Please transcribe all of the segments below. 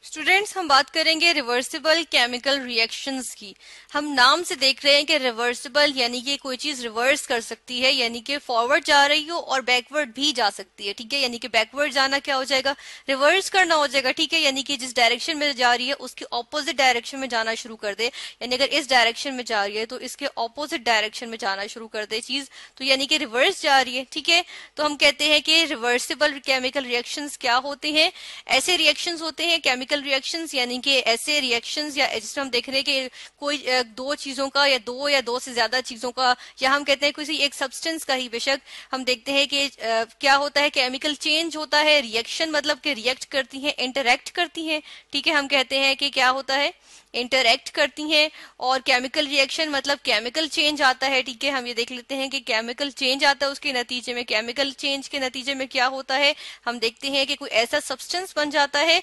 Students, हम बात करेंगे रिवर्सिबल केमिकल रिएक्शंस की। हम नाम से देख रहे हैं कि रिवर्सिबल यानी कि कोई चीज रिवर्स कर सकती है, यानी कि फॉरवर्ड जा रही हो और बैकवर्ड भी जा सकती है। ठीक है, यानी कि बैकवर्ड जाना क्या हो जाएगा, रिवर्स करना हो जाएगा। ठीक है, यानी कि जिस डायरेक्शन में जा रही है उसके ऑपोजिट डायरेक्शन में जाना शुरू कर दे। यानी अगर इस डायरेक्शन में जा रही है तो इसके ऑपोजिट डायरेक्शन में जाना शुरू कर दे चीज, तो यानी कि रिवर्स जा रही है। ठीक है, तो हम कहते हैं कि रिवर्सिबल केमिकल रिएक्शंस क्या होते हैं। ऐसे रिएक्शंस होते हैं केमिकल रिएक्शंस, यानी कि ऐसे रिएक्शंस या जिसमें हम देख रहे हैं कि कोई दो चीजों का या दो से ज्यादा चीजों का, या हम कहते हैं किसी एक सब्सटेंस का ही बेशक, हम देखते हैं कि क्या होता है, केमिकल चेंज होता है। रिएक्शन मतलब कि रिएक्ट करती हैं, इंटरैक्ट करती हैं। ठीक है, हम कहते हैं कि क्या होता है, इंटरैक्ट करती हैं। और केमिकल रिएक्शन मतलब केमिकल चेंज आता है। ठीक है, हम ये देख लेते हैं कि केमिकल चेंज आता है, उसके नतीजे में केमिकल चेंज के नतीजे में क्या होता है, हम देखते हैं कि कोई ऐसा सब्सटेंस बन जाता है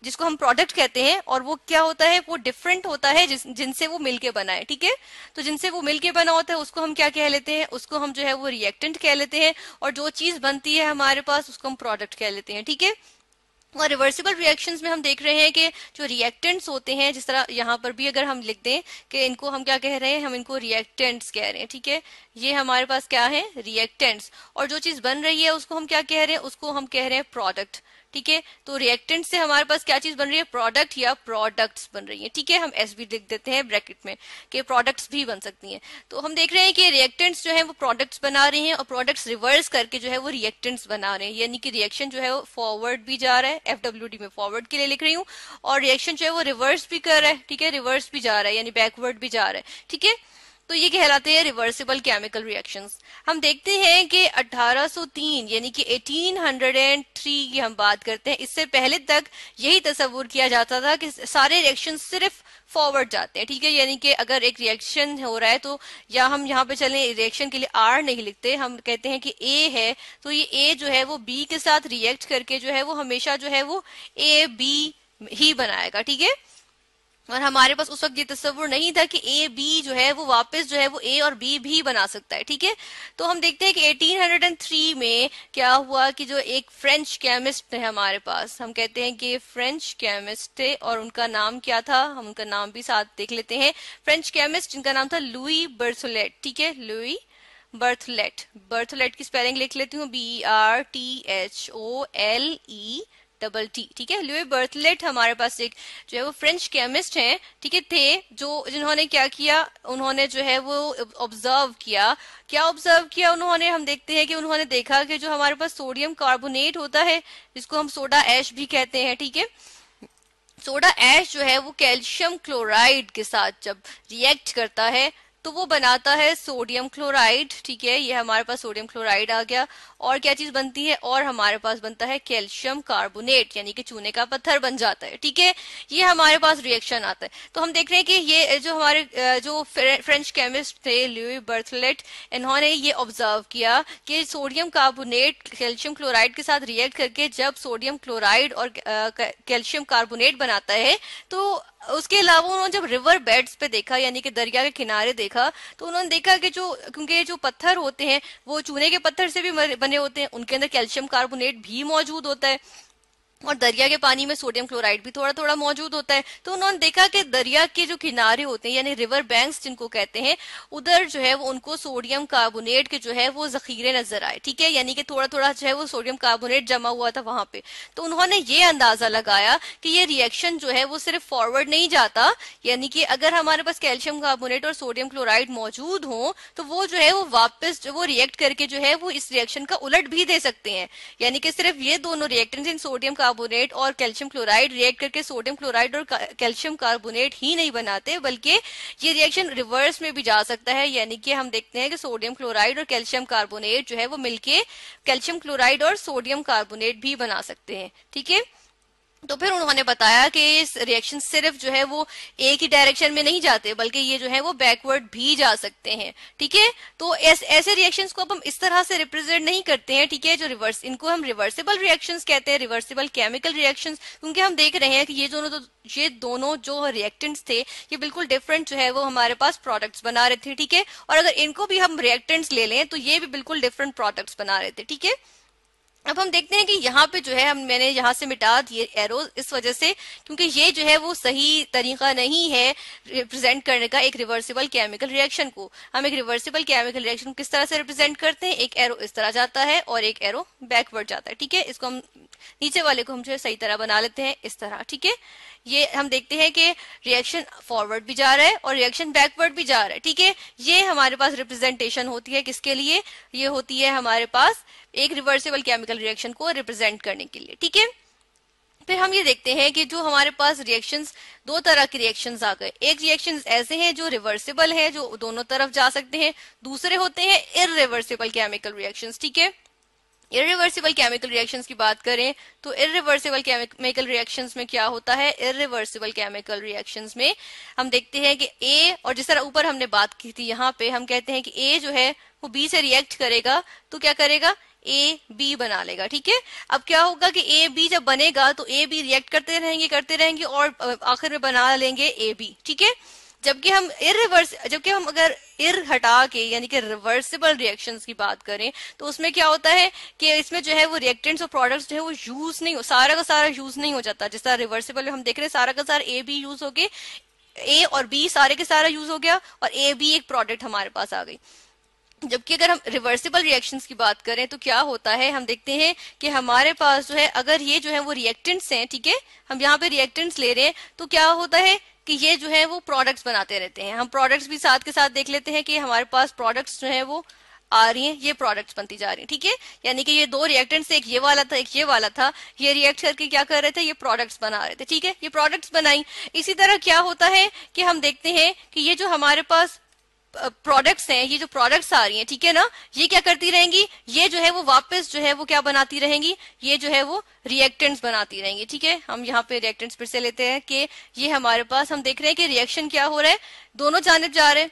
जिसको हम प्रोडक्ट कहते हैं, और वो क्या होता है, वो डिफरेंट होता है जिनसे वो मिलके बना है। ठीक है, तो जिनसे वो मिलके बना होता है उसको हम क्या कह लेते हैं, उसको हम जो है वो रिएक्टेंट कह लेते हैं, और जो चीज बनती है हमारे पास उसको हम प्रोडक्ट कह लेते हैं। ठीक है, और रिवर्सिबल रिएक्शंस में हम देख रहे हैं कि जो रिएक्टेंट्स होते हैं, जिस तरह यहाँ पर भी अगर हम लिख दें कि इनको हम क्या कह रहे हैं, हम इनको रिएक्टेंट्स कह रहे हैं। ठीक है, ये हमारे पास क्या है, रिएक्टेंट्स, और जो चीज बन रही है उसको हम क्या कह रहे हैं, उसको हम कह रहे हैं प्रोडक्ट। ठीक है, तो रिएक्टेंट से हमारे पास क्या चीज बन रही है, प्रोडक्ट या प्रोडक्ट्स बन रही है। ठीक है, हम एस भी लिख देते हैं ब्रैकेट में कि प्रोडक्ट्स भी बन सकती हैं। तो हम देख रहे हैं कि रिएक्टेंट्स जो है वो प्रोडक्ट्स बना रहे हैं, और प्रोडक्ट्स रिवर्स करके जो है वो रिएक्टेंट्स बना रहे हैं, यानी कि रिएक्शन जो है वो फॉरवर्ड भी जा रहा है, एफडब्ल्यूडी में फॉरवर्ड के लिए लिख रही हूँ, और रिएक्शन जो है वो रिवर्स भी कर रहा है। ठीक है, रिवर्स भी जा रहा है यानी बैकवर्ड भी जा रहा है। ठीक है, तो ये कहलाते हैं रिवर्सिबल केमिकल रिएक्शंस। हम देखते हैं कि 1803 यानी कि 1803 की हम बात करते हैं, इससे पहले तक यही तस्वुर किया जाता था कि सारे रिएक्शन सिर्फ फॉरवर्ड जाते हैं। ठीक है, यानी कि अगर एक रिएक्शन हो रहा है तो, या हम यहाँ पे चलें, रिएक्शन के लिए आर नहीं लिखते, हम कहते हैं कि ए है, तो ये ए जो है वो बी के साथ रिएक्ट करके जो है वो हमेशा जो है वो ए बी ही बनाएगा। ठीक है, और हमारे पास उस वक्त ये तस्वुर नहीं था कि ए बी जो है वो वापस जो है वो ए और बी भी बना सकता है। ठीक है, तो हम देखते हैं कि 1803 में क्या हुआ कि जो एक फ्रेंच केमिस्ट है हमारे पास, हम कहते हैं कि फ्रेंच केमिस्ट थे, और उनका नाम क्या था, हम उनका नाम भी साथ देख लेते हैं। फ्रेंच केमिस्ट जिनका नाम था लुई बर्थोलेट। ठीक है, लुई बर्थलेट, बर्थलेट की स्पेलिंग लिख लेती हूँ, BRTHOLE टी। ठीक है, लुई बर्थलेट हमारे पास एक जो है वो फ्रेंच केमिस्ट हैं। ठीक है, थे जो जिन्होंने क्या किया, उन्होंने जो है वो ऑब्जर्व किया। क्या ऑब्जर्व किया उन्होंने, हम देखते हैं कि उन्होंने देखा कि जो हमारे पास सोडियम कार्बोनेट होता है, जिसको हम सोडा ऐश भी कहते हैं। ठीक है, सोडा ऐश जो है वो कैल्शियम क्लोराइड के साथ जब रिएक्ट करता है तो वो बनाता है सोडियम क्लोराइड। ठीक है, ये हमारे पास सोडियम क्लोराइड आ गया, और क्या चीज बनती है, और हमारे पास बनता है कैल्शियम कार्बोनेट, यानी कि चूने का पत्थर बन जाता है। ठीक है, ये हमारे पास रिएक्शन आता है। तो हम देख रहे हैं कि ये जो हमारे जो फ्रेंच केमिस्ट थे लुई बर्थलेट, इन्होंने ये ऑब्जर्व किया कि सोडियम कार्बोनेट कैल्शियम क्लोराइड के साथ रिएक्ट करके जब सोडियम क्लोराइड और कैल्शियम कार्बोनेट बनाता है, तो उसके अलावा उन्होंने जब रिवर बेड्स पे देखा, यानी कि दरिया के किनारे देखा, तो उन्होंने देखा कि जो, क्योंकि जो पत्थर होते हैं वो चूने के पत्थर से भी बने होते हैं, उनके अंदर कैल्शियम कार्बोनेट भी मौजूद होता है, और दरिया के पानी में सोडियम क्लोराइड भी थोड़ा थोड़ा मौजूद होता है। तो उन्होंने देखा कि दरिया के जो किनारे होते हैं, यानी रिवर बैंक्स जिनको कहते हैं, उधर जो है वो उनको सोडियम कार्बोनेट के जो है वो जखीरे नजर आए। ठीक है, यानी कि थोड़ा थोड़ा जो है वो सोडियम कार्बोनेट जमा हुआ था वहां पे। तो उन्होंने ये अंदाजा लगाया कि ये रिएक्शन जो है वो सिर्फ फॉरवर्ड नहीं जाता, यानी कि अगर हमारे पास कैल्शियम कार्बोनेट और सोडियम क्लोराइड मौजूद हो तो वो जो है वो वापस जो वो रिएक्ट करके जो है वो इस रिएक्शन का उलट भी दे सकते हैं। यानी कि सिर्फ ये दोनों रिएक्टेंट्स इन सोडियम कार्बोनेट और कैल्शियम क्लोराइड रिएक्ट करके सोडियम क्लोराइड और कैल्शियम कार्बोनेट ही नहीं बनाते, बल्कि ये रिएक्शन रिवर्स में भी जा सकता है। यानी कि हम देखते हैं कि सोडियम क्लोराइड और कैल्शियम कार्बोनेट जो है वो मिलके कैल्शियम क्लोराइड और सोडियम कार्बोनेट भी बना सकते हैं। ठीक है, तो फिर उन्होंने बताया कि इस रिएक्शन सिर्फ जो है वो एक ही डायरेक्शन में नहीं जाते, बल्कि ये जो है वो बैकवर्ड भी जा सकते हैं। ठीक है, तो ऐसे रिएक्शंस को अब हम इस तरह से रिप्रेजेंट नहीं करते हैं। ठीक है, जो रिवर्स, इनको हम रिवर्सिबल रिएक्शंस कहते हैं, रिवर्सिबल केमिकल रिएक्शंस, क्योंकि हम देख रहे हैं कि ये दोनों जो रिएक्टेंट्स थे ये बिल्कुल डिफरेंट जो है वो हमारे पास प्रोडक्ट्स बना रहे थे। ठीक है, और अगर इनको भी हम रिएक्टेंट्स ले लें तो ये भी बिल्कुल डिफरेंट प्रोडक्ट्स बना रहे थे। ठीक है, अब हम देखते हैं कि यहाँ पे जो है मैंने यहाँ से मिटा दिए एरोज इस वजह से, क्योंकि ये जो है वो सही तरीका नहीं है रिप्रेजेंट करने का एक रिवर्सिबल केमिकल रिएक्शन को। हम एक रिवर्सिबल केमिकल रिएक्शन किस तरह से रिप्रेजेंट करते हैं, एक एरो इस तरह जाता है और एक एरो बैकवर्ड जाता है, ठीक है। इसको हम नीचे वाले को हम जो है सही तरह बना लेते हैं इस तरह, ठीक है। ये हम देखते हैं कि रिएक्शन फॉरवर्ड भी जा रहा है और रिएक्शन बैकवर्ड भी जा रहा है, ठीक है। ये हमारे पास रिप्रेजेंटेशन होती है किसके लिए, ये होती है हमारे पास एक रिवर्सिबल केमिकल रिएक्शन को रिप्रेजेंट करने के लिए, ठीक है। फिर हम ये देखते हैं कि जो हमारे पास रिएक्शंस, दो तरह के रिएक्शंस आ गए। एक रिएक्शंस ऐसे हैं जो रिवर्सिबल है, जो दोनों तरफ जा सकते हैं, दूसरे होते हैं इररिवर्सिबल केमिकल रिएक्शंस, ठीक है। इररिवर्सिबल केमिकल रिएक्शंस की बात करें तो इररिवर्सिबल केमिकल रिएक्शंस में क्या होता है, इररिवर्सिबल केमिकल रिएक्शंस में हम देखते हैं कि ए, और जिस तरह ऊपर हमने बात की थी यहाँ पे हम कहते हैं कि ए जो है वो बी से रिएक्ट करेगा तो क्या करेगा, ए बी बना लेगा, ठीक है। अब क्या होगा कि ए बी जब बनेगा तो ए बी रिएक्ट करते रहेंगे और आखिर में बना लेंगे ए बी, ठीक है। जबकि हम अगर इर हटा के यानी कि रिवर्सिबल रिएक्शंस की बात करें तो उसमें क्या होता है कि इसमें जो है वो रिएक्टेंट्स और प्रोडक्ट्स जो है वो यूज नहीं हो, सारा का सारा यूज नहीं हो जाता। जिस तरह रिवर्सिबल में हम देख रहे हैं सारा का सारा ए बी यूज हो गए, ए और बी सारे के सारा यूज हो गया और ए बी एक प्रोडक्ट हमारे पास आ गई। जबकि अगर हम रिवर्सिबल रिएक्शंस की बात करें तो क्या होता है, हम देखते हैं कि हमारे पास जो है अगर ये जो है वो रिएक्टेंट्स हैं, ठीक है, हम यहाँ पे रिएक्टेंट्स ले रहे हैं तो क्या होता है कि ये जो है वो प्रोडक्ट्स बनाते रहते हैं। हम प्रोडक्ट्स भी साथ के साथ देख लेते हैं कि हमारे पास प्रोडक्ट्स जो है वो आ रही हैं, ये प्रोडक्ट्स बनती जा रही हैं, ठीक है। यानी कि ये दो रिएक्टेंट्स, एक ये वाला था एक ये वाला था, ये रिएक्ट करके क्या कर रहे थे, ये प्रोडक्ट्स बना रहे थे, ठीक है, ये प्रोडक्ट्स बनाई। इसी तरह क्या होता है कि हम देखते हैं कि ये जो हमारे पास प्रोडक्ट्स हैं, ये जो प्रोडक्ट्स आ रही हैं, ठीक है ना, ये क्या करती रहेंगी, ये जो है वो वापस जो है वो क्या बनाती रहेंगी, ये जो है वो रिएक्टेंट्स बनाती रहेंगी, ठीक है। हम यहाँ पे रिएक्टेंट्स फिर से लेते हैं कि ये हमारे पास हम देख रहे हैं कि रिएक्शन क्या हो रहा है, दोनों जानिब जा रहे हैं।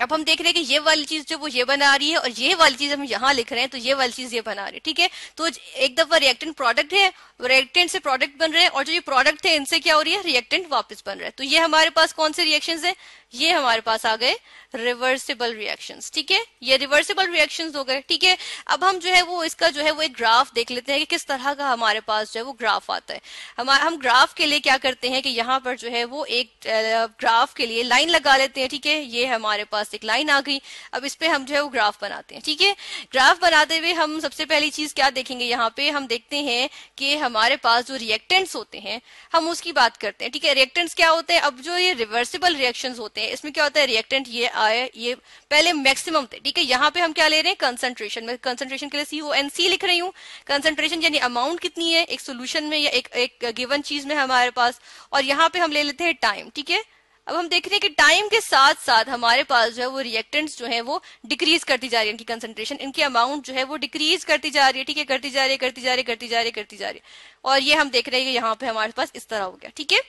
अब हम देख रहे हैं कि ये वाली चीज जो वो ये बना रही है और ये वाली चीज हम यहाँ लिख रहे हैं तो ये वाली चीज ये बना रही है, ठीक है। तो एक दफा रिएक्टेंट प्रोडक्ट है, रिएक्टेंट से प्रोडक्ट बन रहे हैं और जो ये प्रोडक्ट थे इनसे क्या हो रही है, रिएक्टेंट वापस बन रहा है। तो ये हमारे पास कौन से रिएक्शंस है, ये हमारे पास आ गए रिवर्सिबल रिएक्शंस, ठीक है, ये रिवर्सिबल रिएक्शंस हो गए, ठीक है। अब हम जो है वो इसका जो है वो एक ग्राफ देख लेते हैं कि किस तरह का हमारे पास जो है वो ग्राफ आता है। हम ग्राफ के लिए क्या करते हैं कि यहाँ पर जो है वो एक ग्राफ के लिए लाइन लगा लेते हैं, ठीक है। ये हमारे पास एक लाइन आ गई, अब इस पे हम जो है वो ग्राफ बनाते हैं, ठीक है। ग्राफ बनाते हुए हम सबसे पहली चीज क्या देखेंगे, यहाँ पे हम देखते हैं कि हमारे पास जो रिएक्टेंट्स होते हैं हम उसकी बात करते हैं, ठीक है। रिएक्टेंट्स क्या होते हैं, अब जो ये रिवर्सिबल रिएक्शंस होते हैं इसमें क्या होता है, रिएक्टेंट ये आए, ये पहले मैक्सिमम थे, ठीक है। यहाँ पे हम क्या ले रहे हैं, कंसंट्रेशन में, कंसंट्रेशन के लिए CONC लिख रही हूँ। कंसंट्रेशन यानी अमाउंट कितनी है एक सोल्यूशन में या एक गिवन चीज में हमारे पास, और यहाँ पे हम ले लेते हैं टाइम, ठीक है। अब हम देख रहे हैं कि टाइम के साथ साथ हमारे पास जो है वो रिएक्टेंट्स जो है वो डिक्रीज करती जा रही है, इनकी कंसंट्रेशन, इनकी अमाउंट जो है वो डिक्रीज करती जा रही है, ठीक है, करती जा रही है, करती जा रही है, करती जा रही है, करती जा रही है। और ये हम देख रहे हैं कि यहाँ पे हमारे पास इस तरह हो गया, ठीक है।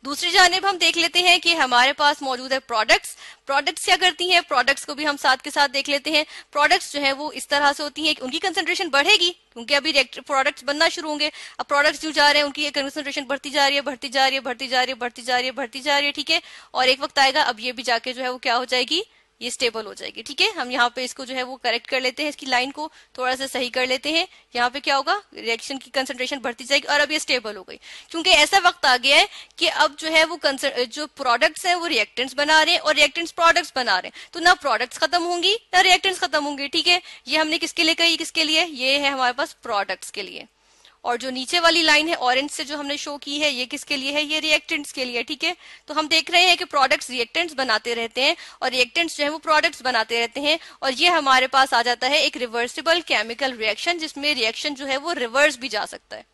दूसरी जानिब हम देख लेते हैं कि हमारे पास मौजूद है प्रोडक्ट्स। प्रोडक्ट्स क्या करती हैं, प्रोडक्ट्स को भी हम साथ के साथ देख लेते हैं। प्रोडक्ट्स जो है वो इस तरह से होती हैं कि उनकी कंसंट्रेशन बढ़ेगी क्योंकि अभी प्रोडक्ट्स बनना शुरू होंगे। अब प्रोडक्ट्स जो जा रहे हैं उनकी कंसंट्रेशन बढ़ती जा रही है, बढ़ती जा रही है, बढ़ती जा रही है, बढ़ती जा रही है, बढ़ती जा रही है, ठीक है। और एक वक्त आएगा अब ये भी जाके जो है वो क्या हो जाएगी, ये स्टेबल हो जाएगी, ठीक है। हम यहाँ पे इसको जो है वो करेक्ट कर लेते हैं, इसकी लाइन को थोड़ा सा सही कर लेते हैं। यहाँ पे क्या होगा, रिएक्शन की कंसंट्रेशन बढ़ती जाएगी और अब ये स्टेबल हो गई, क्योंकि ऐसा वक्त आ गया है कि अब जो है वो जो प्रोडक्ट्स हैं वो रिएक्टेंट्स बना रहे हैं और रिएक्टेंट्स प्रोडक्ट्स बना रहे हैं, तो ना प्रोडक्ट्स खत्म होंगी ना रिएक्टेंट्स खत्म होंगे, ठीक है। ये हमने किसके लिए कही, किसके लिए, ये है हमारे पास प्रोडक्ट्स के लिए। और जो नीचे वाली लाइन है ऑरेंज से जो हमने शो की है ये किसके लिए है, ये रिएक्टेंट्स के लिए, ठीक है। तो हम देख रहे हैं कि प्रोडक्ट्स रिएक्टेंट्स बनाते रहते हैं और रिएक्टेंट्स जो है वो प्रोडक्ट्स बनाते रहते हैं, और ये हमारे पास आ जाता है एक रिवर्सिबल केमिकल रिएक्शन जिसमें रिएक्शन जो है वो रिवर्स भी जा सकता है।